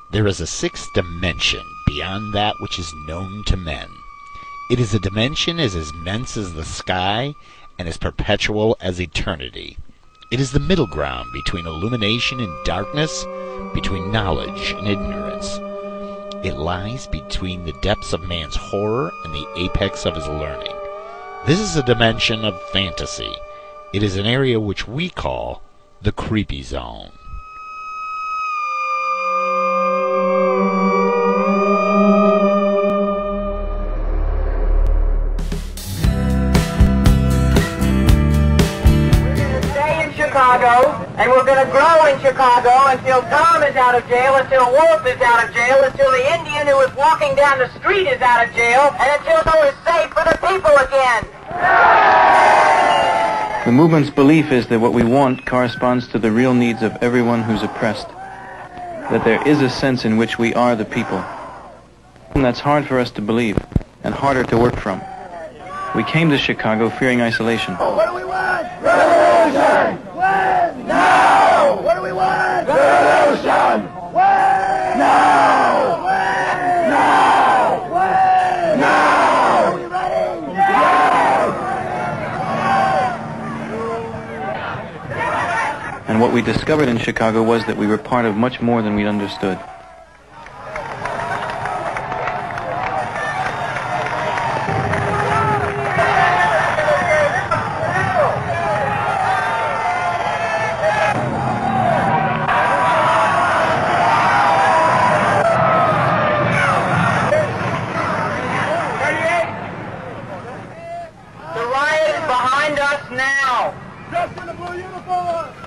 There is a sixth dimension beyond that which is known to men. It is a dimension as immense as the sky and as perpetual as eternity. It is the middle ground between illumination and darkness, between knowledge and ignorance. It lies between the depths of man's horror and the apex of his learning. This is a dimension of fantasy. It is an area which we call the Kreepy Zone. And we're going to grow in Chicago until Tom is out of jail, until Wolf is out of jail, until the Indian who is walking down the street is out of jail, and until it is safe for the people again. The movement's belief is that what we want corresponds to the real needs of everyone who's oppressed, that there is a sense in which we are the people. And that's hard for us to believe, and harder to work from. We came to Chicago fearing isolation. What do we want? Revolution! When? Now! What do we want? Revolution! When? Now! When? Now! When? Now! Are we ready? Yeah! And what we discovered in Chicago was that we were part of much more than we'd understood.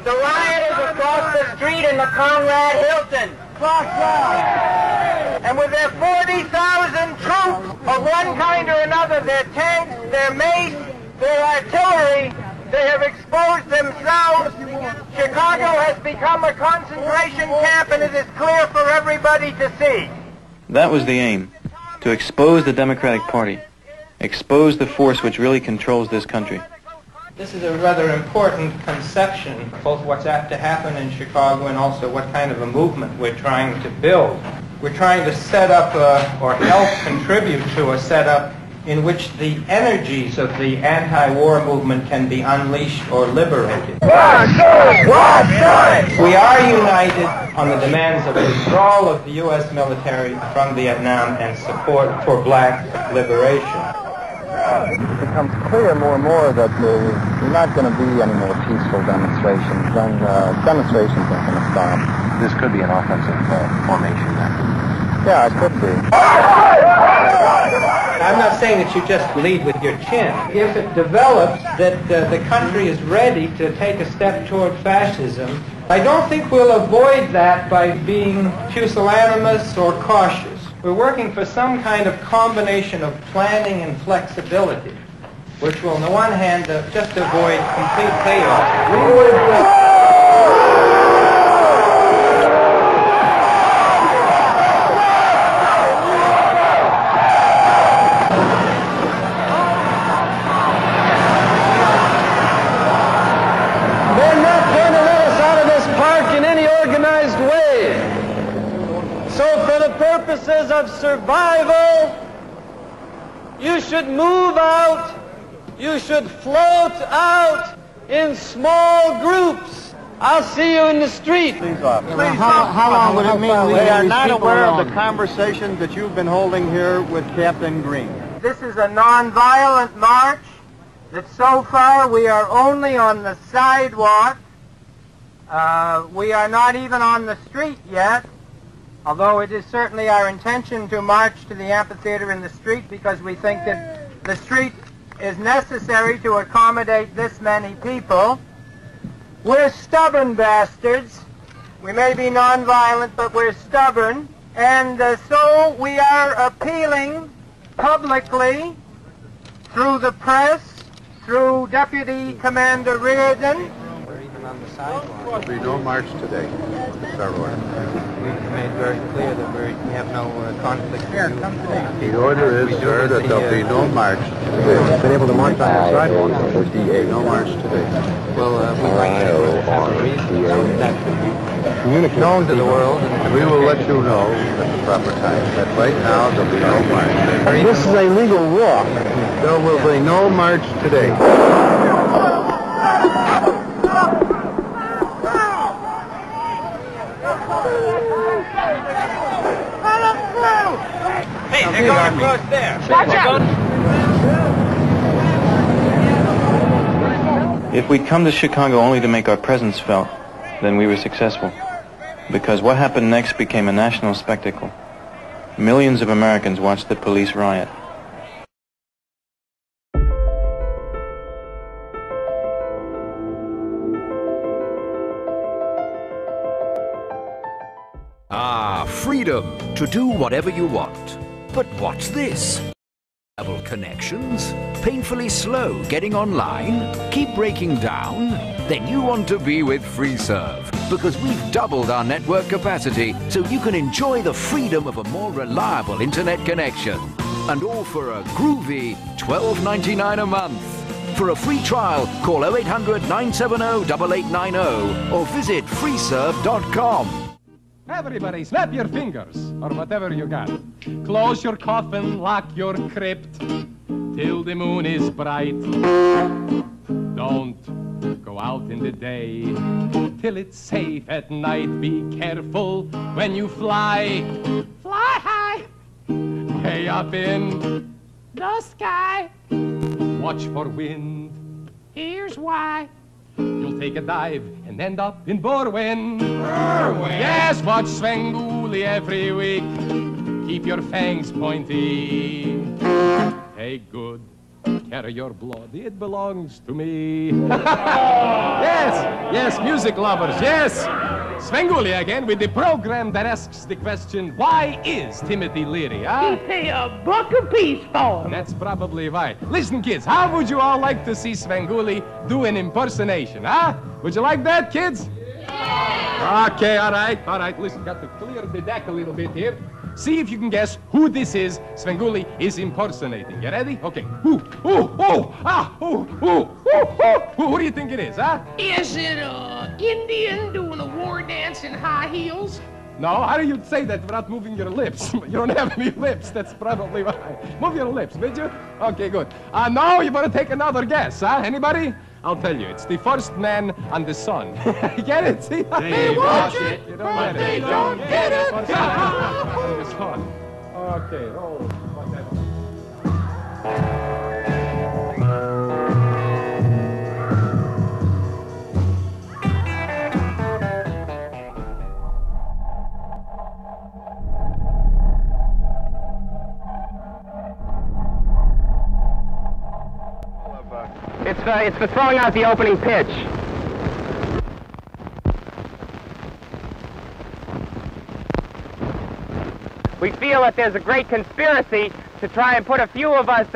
The riot is across the street in the Conrad Hilton. And with their 40,000 troops of one kind or another, their tanks, their mace, their artillery, they have exposed themselves. Chicago has become a concentration camp, and it is clear for everybody to see. That was the aim, to expose the Democratic Party, expose the force which really controls this country. This is a rather important conception, both what's apt to happen in Chicago and also what kind of a movement we're trying to build. We're trying to set up or help contribute to a setup in which the energies of the anti-war movement can be unleashed or liberated. We are united on the demands of withdrawal of the U.S. military from Vietnam and support for black liberation. It becomes clear more and more that there's not going to be any more peaceful demonstrations, and demonstrations aren't going to stop. This could be an offensive formation then. Yeah, it could be. I'm not saying that you just lead with your chin. If it develops that the country is ready to take a step toward fascism, I don't think we'll avoid that by being pusillanimous or cautious. We're working for some kind of combination of planning and flexibility, which will, on the one hand, just avoid complete chaos. We would... They're not going to let us out of this park in any organized way. So for the purposes of survival, you should move out, you should float out in small groups. I'll see you in the street. Please, officer. How long would it mean? They are not aware of the conversation that you've been holding here with Captain Green. This is a non-violent march, that so far we are only on the sidewalk. We are not even on the street yet. Although it is certainly our intention to march to the amphitheater in the street because we think that the street is necessary to accommodate this many people. We're stubborn bastards. We may be nonviolent, but we're stubborn. And so we are appealing publicly through the press, through Deputy Commander Reardon. We're even on the sidewalk. There'll be no march today. It's our order. We've made very clear that we have no conflict. The order is, sir, that there'll be no march today. We've been able to march on the sidewalk. No march today. Well, we might have a reason that could be. known to the world, and we will let you know at the proper time. But right now, there'll be no march. This is a legal walk. There will be no march today. Hey, they're going across there. Watch out! If we'd come to Chicago only to make our presence felt, then we were successful. Because what happened next became a national spectacle. Millions of Americans watched the police riot. Ah, freedom to do whatever you want. But what's this? Travel connections? Painfully slow getting online? Keep breaking down? Then you want to be with FreeServe, because we've doubled our network capacity so you can enjoy the freedom of a more reliable internet connection. And all for a groovy $12.99 a month. For a free trial, call 0800 970 8890 or visit freeserve.com. Everybody, snap your fingers, or whatever you got. Close your coffin, lock your crypt, till the moon is bright. Don't go out in the day, till it's safe at night. Be careful when you fly. Fly high, way up in the sky. Watch for wind, here's why. You'll take a dive and end up in Berwyn. Yes, watch Svengoolie every week. Keep your fangs pointy. Take good care of your blood. It belongs to me. Yes, music lovers, yes. Svengoolie again with the program that asks the question, why is Timothy Leary, huh? You pay a buck apiece for him. That's probably right. Listen, kids, how would you all like to see Svengoolie do an impersonation, huh? Would you like that, kids? Yeah. Okay, all right. Listen, got to clear the deck a little bit here. See if you can guess who this is Svengoolie is impersonating. You ready? Okay. Who do you think it is, huh? Is it an Indian doing a war dance in high heels? No, how do you say that without moving your lips? You don't have any lips, that's probably why. Move your lips, would you? Okay, good. No, you better take another guess, huh? Anybody? I'll tell you, it's the first man on the sun. You get it? See? They watch it, you but they don't get it. First man on the sun. Okay, roll. Whatever. It's for throwing out the opening pitch. We feel that there's a great conspiracy to try and put a few of us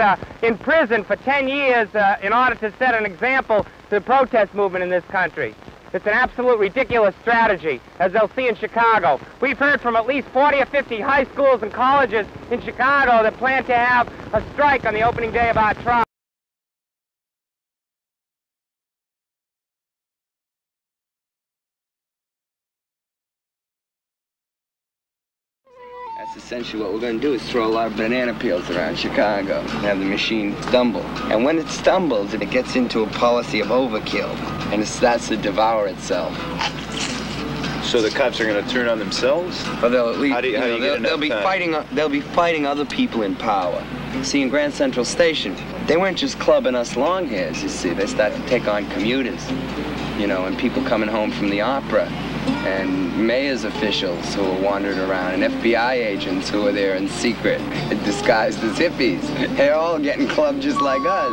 in prison for 10 years in order to set an example to the protest movement in this country. It's an absolute ridiculous strategy, as they'll see in Chicago. We've heard from at least 40 or 50 high schools and colleges in Chicago that plan to have a strike on the opening day of our trial. That's essentially what we're going to do, is throw a lot of banana peels around Chicago and have the machine stumble. And when it stumbles, it gets into a policy of overkill, and it starts to devour itself. So the cops are going to turn on themselves? Or they'll at least, how do you get they'll be fighting other people in power. See, in Grand Central Station, they weren't just clubbing us long hairs, you see. They started to take on commuters, you know, and people coming home from the opera, and mayor's officials who were wandering around, and FBI agents who were there in secret, disguised as hippies. They're all getting clubbed just like us.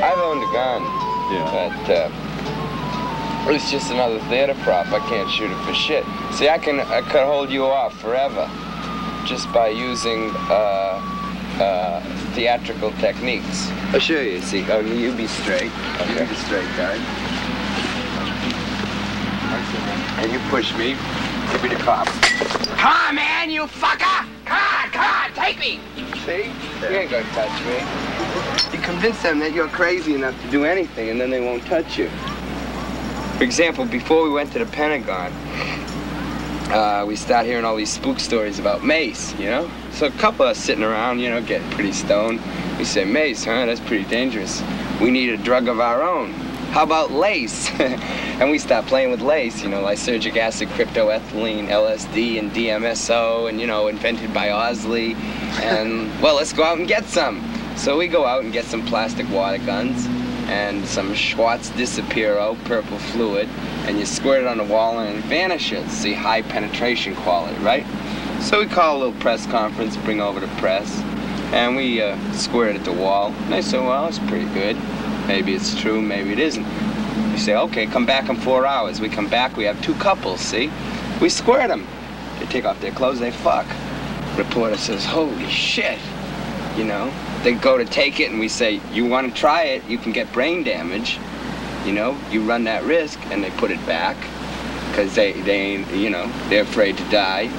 I've owned a gun, but it's just another theater prop. I can't shoot it for shit. See, I could hold you off forever just by using theatrical techniques. I'll show you. See, you be straight. Okay. You be straight, guy. And you push me. Give me the cop. Come on, man, you fucker! Come on, take me! See? You ain't gonna touch me. You convince them that you're crazy enough to do anything, and then they won't touch you. For example, before we went to the Pentagon, we start hearing all these spook stories about mace, you know? So a couple of us sitting around, you know, getting pretty stoned. We say, mace, huh? That's pretty dangerous. We need a drug of our own. How about lace? And we start playing with lace, you know, lysergic acid, cryptoethylene, LSD, and DMSO, and, you know, invented by Osley. And, well, let's go out and get some. So we go out and get some plastic water guns and some Schwartz Disapiro, purple fluid, and you squirt it on the wall and it vanishes. See, high penetration quality, right? So we call a little press conference, bring over the press, and we squirt it at the wall. And they say, well, it's pretty good. Maybe it's true, maybe it isn't. We say, okay, come back in 4 hours. We come back, we have 2 couples, see? We squirt them. They take off their clothes, they fuck. Reporter says, holy shit, you know? They go to take it and we say, you want to try it, you can get brain damage. You know, you run that risk, and they put it back because they ain't, you know, they're afraid to die.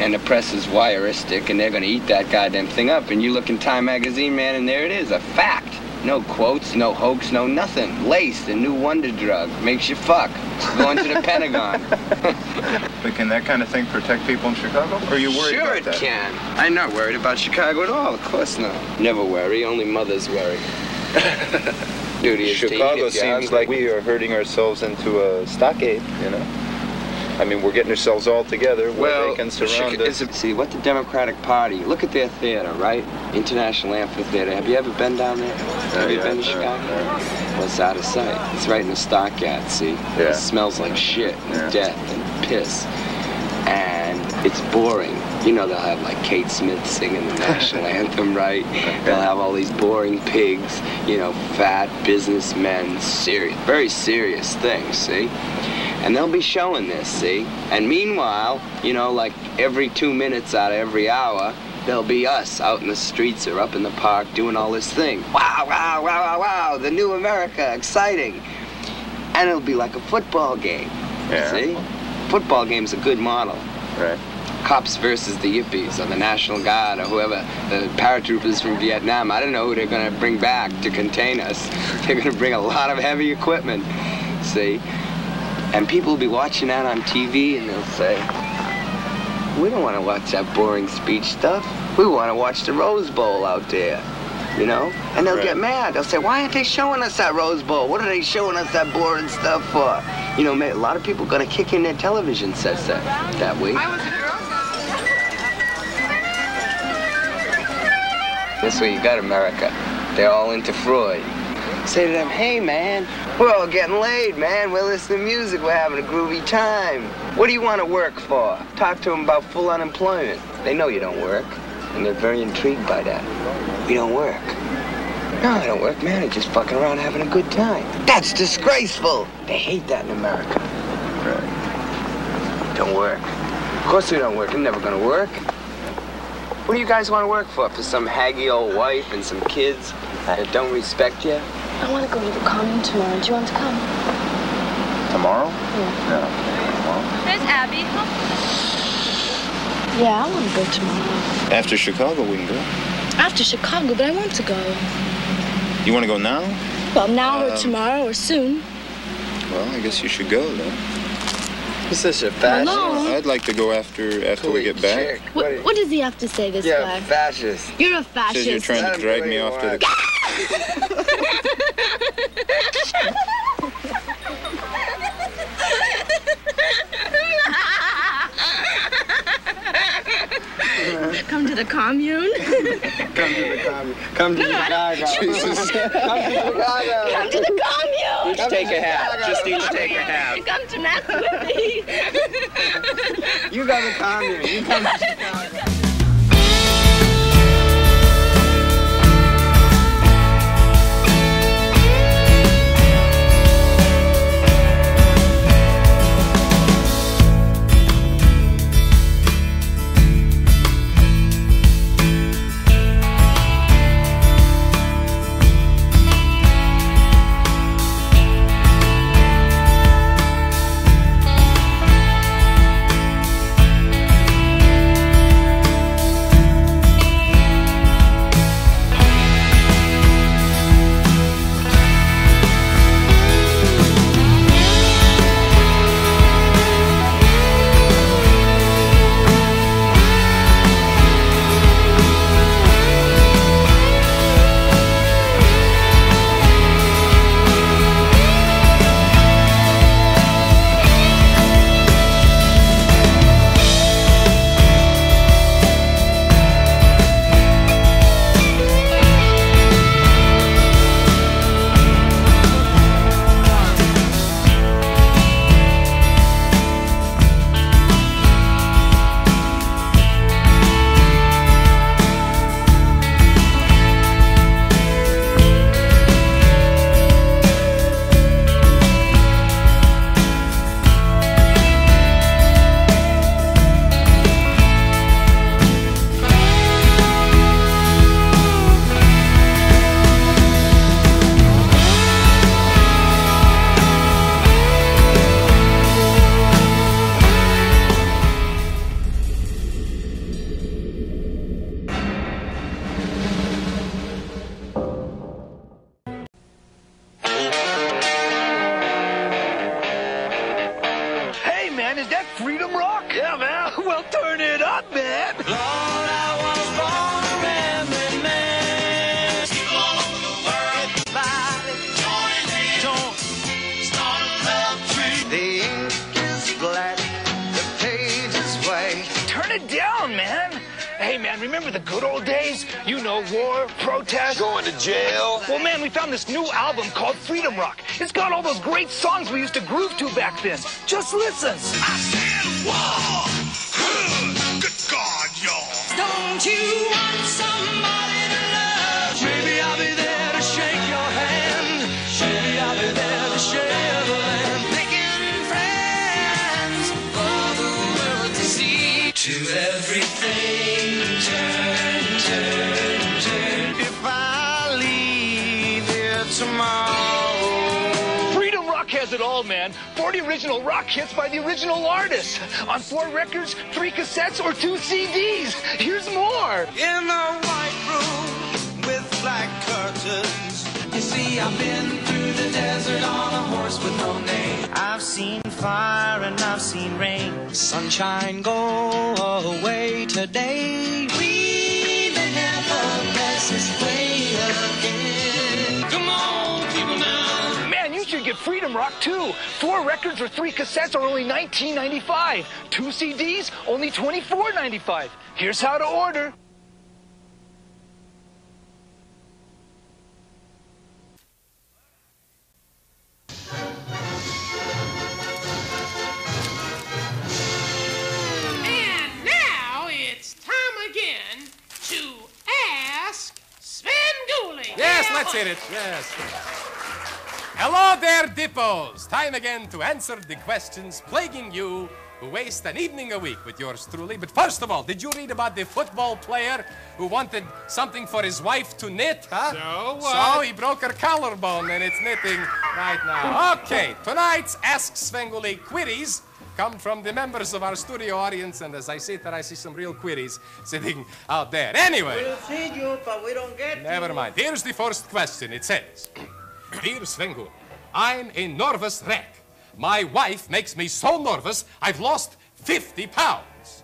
And the press is voyeuristic, and they're going to eat that goddamn thing up. And you look in Time magazine, man, and there it is, a fact. No quotes, no hoax, no nothing. Lace, the new wonder drug, makes you fuck. Going to the Pentagon. But can that kind of thing protect people in Chicago? Or are you worried about that? Sure it can. I'm not worried about Chicago at all, of course not. Never worry, only mothers worry. Duty is Chicago seems like we are hurting ourselves into a stockade, you know? I mean, we're getting ourselves all together where they can surround us. See, what the Democratic Party, look at their theater, right? International Amphitheater. Have you ever been down there? Have you been to Chicago? Well, it's out of sight. It's right in the stockyard, see? Yeah. It smells like shit and death and piss. And it's boring. You know, they'll have like Kate Smith singing the national anthem, right? They'll have all these boring pigs, you know, fat businessmen, serious, very serious things, see? And they'll be showing this, see? And meanwhile, you know, like every 2 minutes out of every hour, there'll be us out in the streets or up in the park doing all this thing. Wow, wow, wow, wow, wow, the new America, exciting. And it'll be like a football game, see? Football game's a good model. Right. Cops versus the Yippies or the National Guard or whoever, the paratroopers from Vietnam. I don't know who they're going to bring back to contain us. They're going to bring a lot of heavy equipment, see? And people will be watching that on TV and they'll say, we don't want to watch that boring speech stuff. We want to watch the Rose Bowl out there, you know? And they'll get mad. They'll say, why aren't they showing us that Rose Bowl? What are they showing us that boring stuff for? You know, a lot of people are going to kick in their television sets that week. That's where you got America. They're all into Freud. Say to them, hey man, we're all getting laid, man. We're listening to music, we're having a groovy time. What do you want to work for? Talk to them about full unemployment. They know you don't work, and they're very intrigued by that. We don't work. No, I don't work, man. I'm just fucking around having a good time. That's disgraceful. They hate that in America. Right. Don't work. Of course we don't work. We're never gonna work. What do you guys want to work for? For some haggy old wife and some kids that don't respect you? I want to go to the commune tomorrow. Do you want to come? Tomorrow? Yeah. No. Tomorrow? There's Abby. Yeah, I want to go tomorrow. After Chicago, we can go. After Chicago, but I want to go. You want to go now? Well, now or tomorrow or soon. Well, I guess you should go, then. Is this a fascist? No. I'd like to go after we get back. What does he have to say, this You're guy? a fascist. You're a fascist. Says you're trying to drag me off to the... Come to the commune. Come to the commune. Come to Chicago. Jesus. Come to Chicago. Come to the commune. Each take a half. Just each take a half. Come to mess with me. You go to the commune. You come to Chicago. Freedom Rock? Yeah, man. Well, turn it up, man. Lord, I was born a rambling man. People all over the world. Everybody, join hands. Start a love tree. The ink is black. The page is white. Turn it down, man. Hey, man, remember the good old days? You know, war, protest. Going to jail. Well, man, we found this new album called Freedom Rock. It's got all those great songs we used to groove to back then. Just listen. I said war. Good God, y'all. Don't you want somebody to love? Maybe I'll be there to shake your hand. Maybe I'll be there to share the land. Making friends for the world to see. To everything, turn, turn, turn. If I leave here tomorrow. Freedom Rock has it all, man. 40 original rock hits by the original artists. On 4 records, 3 cassettes, or 2 CDs. Here's more. In a white room with black curtains. You see, I've been through the desert on a horse with no name. I've seen fire and I've seen rain. Sunshine go away today. We may never rest this way again. Come on, people now. Man, you should get Freedom Rock too. 4 records or 3 cassettes are only $19.95. 2 CDs, only $24.95. Here's how to order. And now it's time again to ask Sven Dooley. Yes, let's hit it. Yes. Hello there, Dippos. Time again to answer the questions plaguing you who waste an evening a week with yours truly. But first of all, did you read about the football player who wanted something for his wife to knit, huh? So what? So he broke her collarbone and it's knitting right now. Okay, tonight's Ask Svengoolie queries come from the members of our studio audience, and as I sit there, I see some real queries sitting out there. Anyway. We'll see you, but we don't get Never mind. Here's the first question. It says, Dear Svengoolie, I'm a nervous wreck. My wife makes me so nervous, I've lost 50 pounds.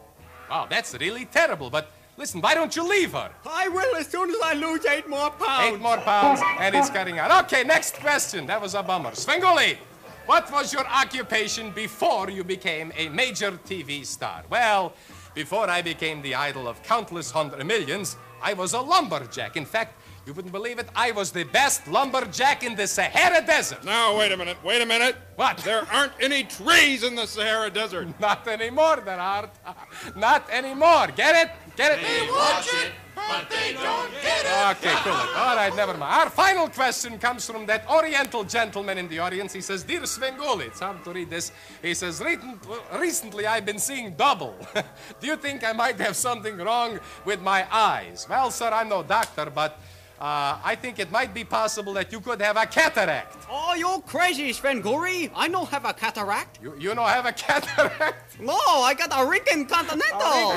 Wow, that's really terrible, but listen, why don't you leave her? I will as soon as I lose 8 more pounds. 8 more pounds, and it's cutting out. Okay, next question. That was a bummer. Svengoolie, what was your occupation before you became a major TV star? Well, before I became the idol of countless hundred millions, I was a lumberjack. In fact, you wouldn't believe it, I was the best lumberjack in the Sahara Desert. Now, wait a minute. What? There aren't any trees in the Sahara Desert. Not anymore, there aren't. Not anymore. Get it? Get it? They watch it, but they don't get it. Okay, cool. All right, never mind. Our final question comes from that Oriental gentleman in the audience. He says, Dear Svengoolie, it's hard to read this. He says, recently I've been seeing double. Do you think I might have something wrong with my eyes? Well, sir, I'm no doctor, but I think it might be possible that you could have a cataract. Oh, you're crazy, Svengoolie. I don't have a cataract. You don't have a cataract? No, I got a Rican Continental.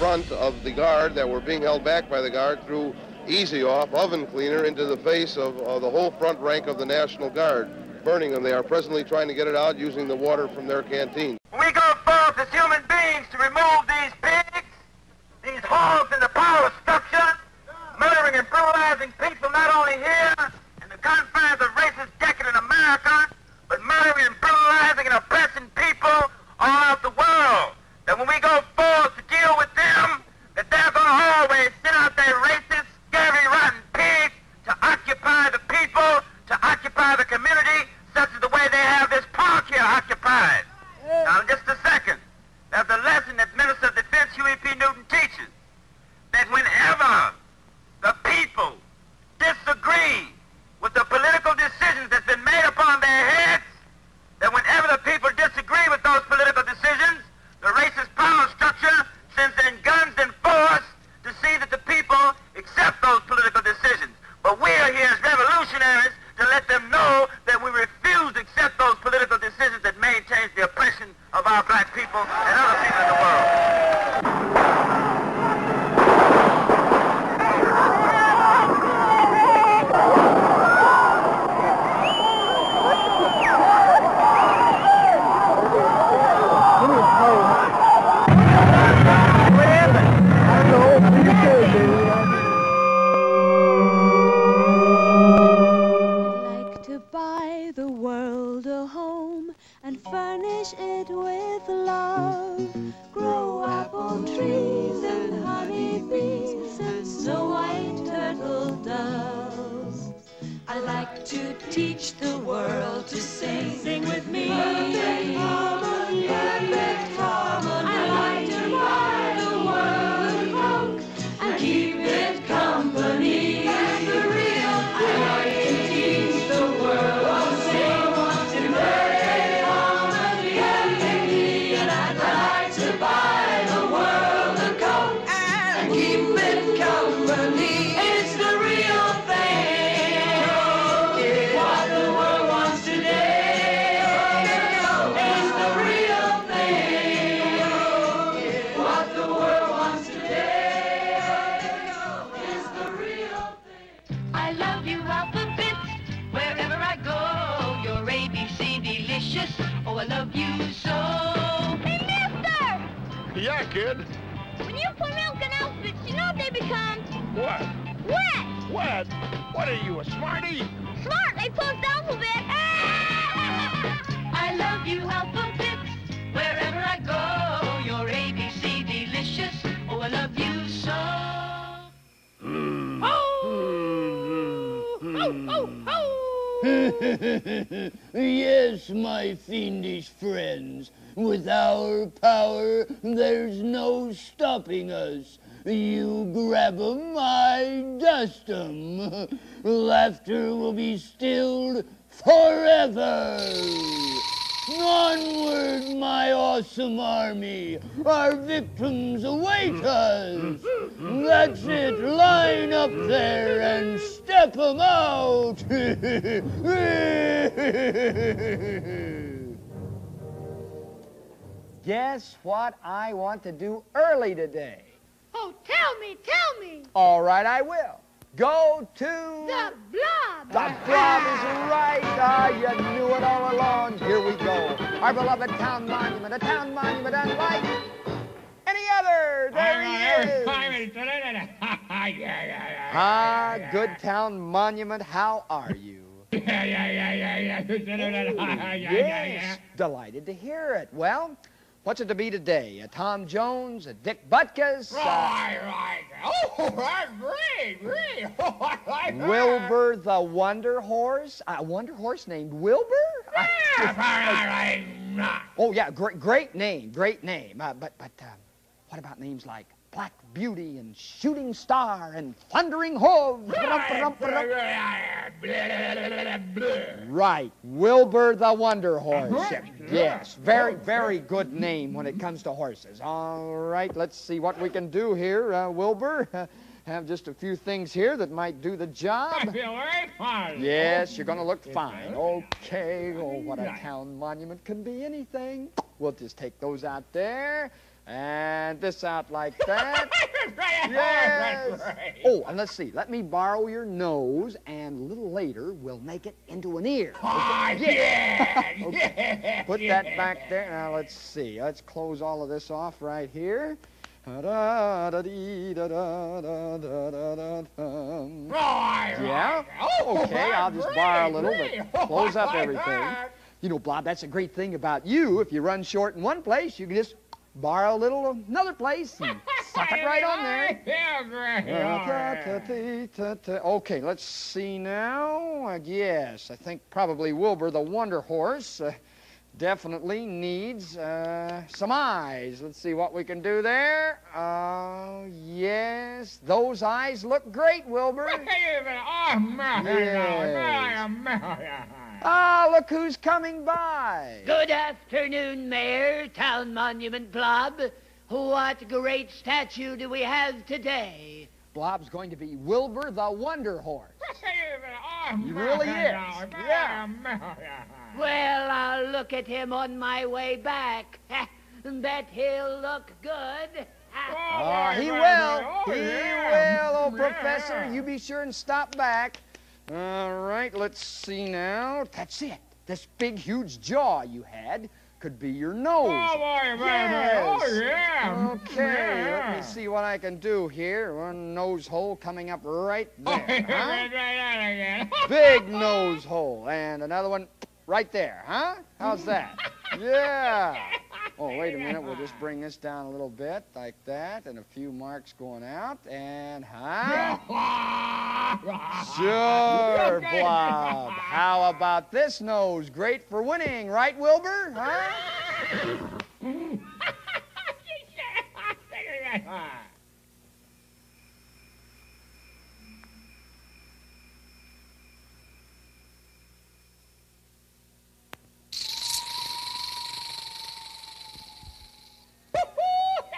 front of the guard that were being held back by the guard threw Easy Off oven cleaner into the face of the whole front rank of the National Guard, burning them. They are presently trying to get it out using the water from their canteen. We go forth as human beings to remove these pigs, these hogs in the power structure, murdering and brutalizing people not only here in the confines of racist, decadent America, but murdering and brutalizing and oppressing people all out the world. That when we go forth to deal with them, that they're going to always send out their racist, scary, rotten pigs to occupy the people, to occupy the community, such as the way they have this park here occupied. Now, in just a second, there's a lesson that Minister of Defense Huey P. Newton teaches, that whenever the people disagree with the political decisions that's been made upon their heads, that whenever the people disagree with those political decisions, the racist power structure sends in guns and force to see that the people accept those political decisions. But we are here as revolutionaries to let them know that we refuse to accept those political decisions that maintain the oppression of our black people and other people in the world. Buy the world a home and furnish it with love. Grow apple trees and honey bees and snow white turtle doves. I like to teach the world to sing. Sing with me. Perfect harmony. Perfect harmony. I like to buy the world a coat and keep it company. And the real I like to teach the world to sing. To perfect harmony. Perfectly. And I'd like to buy the world a coat and keep it company. It's the real thing. What the world wants today. It's the real thing. What the world wants today. Is the real thing. I love you, alphabet, wherever I go. Your ABC delicious. Oh, I love you so. Hey, mister! Yeah, kid. When you put milk in outfits, you know what they become? What? Wet! What? What are you, a smarty? Smart, they post alphabet. I love you, alphabet, wherever I go. Your ABC delicious. Oh, I love you so. Yes, my fiendish friends. With our power, there's no stopping us. You grab 'em, I dust 'em. Laughter will be stilled forever. Onward, my awesome army. Our victims await us. That's it. Line up there and step 'em out. Guess what I want to do early today? Oh, tell me, tell me. All right, I will. Go to... The blob. The blob is right. Ah, you knew it all along. Here we go. Our beloved town monument, a town monument unlike any other. There he is. Ah, good town monument. How are you? Yes, delighted to hear it. Well, what's it to be today? A Tom Jones, a Dick Butkus? Right. Oh, that's great. Wilbur the Wonder Horse? A Wonder Horse named Wilbur? Oh, yeah, great name. But what about names like Black Beauty and Shooting Star and Thundering Hooves? Right, Wilbur the Wonder Horse. Yes, very good name when it comes to horses. All right, let's see what we can do here, Wilbur. Have just a few things here that might do the job. I feel very fine. Yes, you're going to look fine. Okay, oh, what a town monument can be anything. We'll just take those out there. And this out like that. Yes. Oh, and let's see. Let me borrow your nose, and a little later we'll make it into an ear. Okay. Okay. Put that back there. Now let's see. Let's close all of this off right here. Yeah? Okay, I'll just borrow a little, but close up everything. You know, Bob, that's a great thing about you. If you run short in one place, you can just borrow a little another place and suck it right on there. Okay, let's see now. Yes, I think probably Wilbur the Wonder Horse definitely needs some eyes. Let's see what we can do there. Yes, those eyes look great, Wilbur. Yes. Ah, look who's coming by. Good afternoon, Mayor, Town Monument Blob. What great statue do we have today? Blob's going to be Wilbur the Wonder Horse. He really is. Yeah. Well, I'll look at him on my way back. Bet he'll look good. He will. He will, oh, Professor. You be sure and stop back. All right, let's see now. That's it. This big, huge jaw you had could be your nose. Yes. Okay, let me see what I can do here. One nose hole coming up right there. Huh? Big nose hole. And another one right there, huh? How's that? Yeah. Oh, wait a minute. We'll just bring this down a little bit like that, and a few marks going out, and Sure, Blob. How about this nose? Great for winning, right, Wilbur? Huh?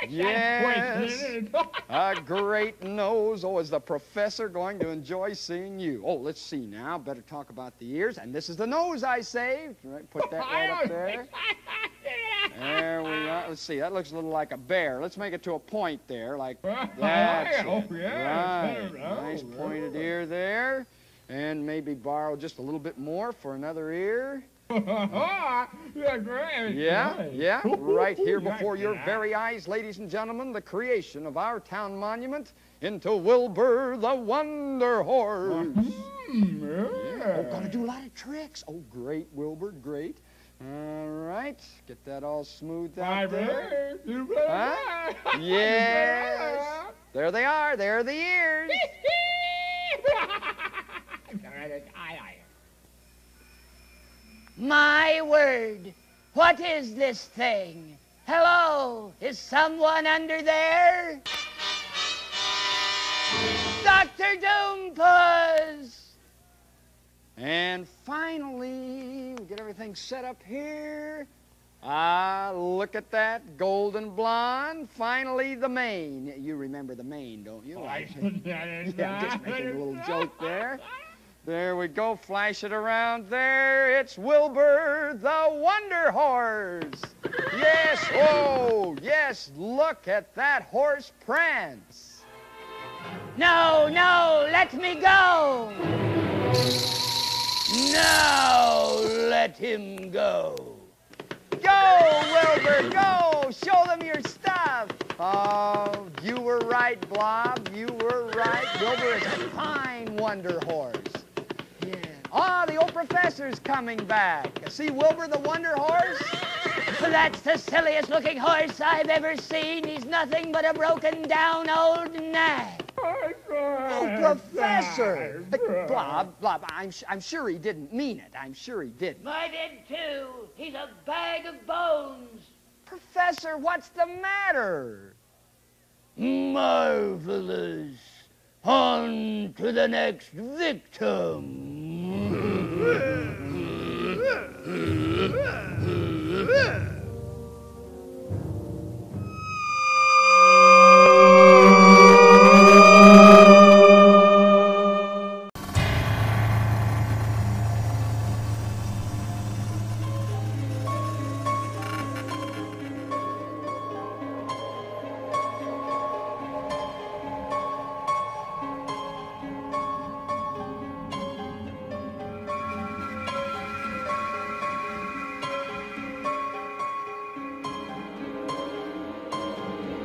Yes, a great nose. Oh, is the professor going to enjoy seeing you? Oh, let's see now. Better talk about the ears. And this is the nose I saved. Right, put that right up there. There we are. Let's see. That looks a little like a bear. Let's make it to a point there, like that's it. Right. Nice pointed ear there. And maybe borrow just a little bit more for another ear. Yeah, right here before your very eyes, ladies and gentlemen, the creation of our town monument into Wilbur the Wonder Horse. Oh, gonna do a lot of tricks. Oh, great, Wilbur, great. All right, get that all smoothed out there. Huh? Yes. There they are. There are the ears. My word, what is this thing? Hello, is someone under there? Dr. Doompus! And finally, we get everything set up here. Look at that, golden blonde. Finally, the mane. You remember the mane, don't you? Yeah, just making a little joke there. There we go, flash it around there. It's Wilbur the Wonder Horse. Yes, oh, yes, look at that horse prance. No, let me go. Now let him go. Go, Wilbur, go. Show them your stuff. Oh, you were right, Blob. You were right. Wilbur is a fine wonder horse. Yeah. Oh, the old professor's coming back. See Wilbur the Wonder Horse? That's the silliest looking horse I've ever seen. He's nothing but a broken down old nag. Oh, Professor! Blob, I'm sure he didn't mean it. I'm sure he didn't. I did too. He's a bag of bones. Professor, what's the matter? Marvelous. On to the next victim.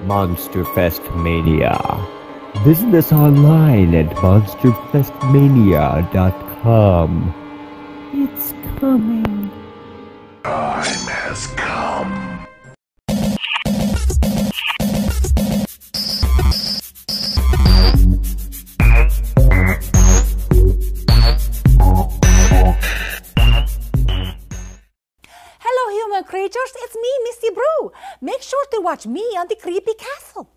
Monster Fest Mania. Visit us online at monsterfestmania.com. It's coming. Time has come. Hello, human creatures. It's me, Misty Brew. Make sure to watch me on the Kreepy Castle.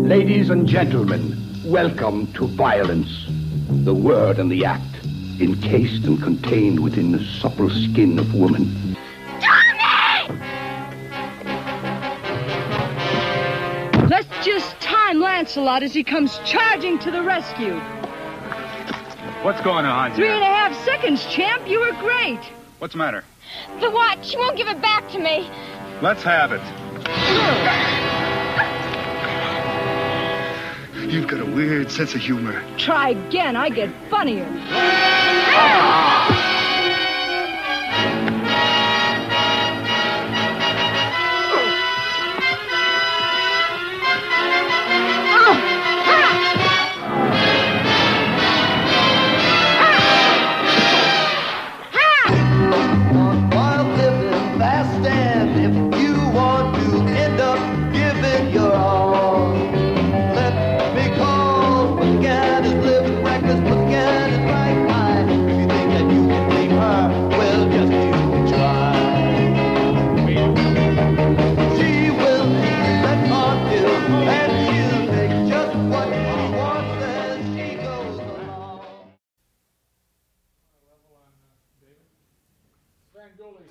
Ladies and gentlemen, welcome to violence. The word and the act, encased and contained within the supple skin of woman. Let's just time Lancelot as he comes charging to the rescue. What's going on here? 3.5 seconds, champ. You were great. What's the matter? The watch. She won't give it back to me. Let's have it. You've got a weird sense of humor. Try again. I get funnier.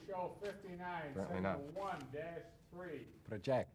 Show 59, Apparently not. 1-3. Project.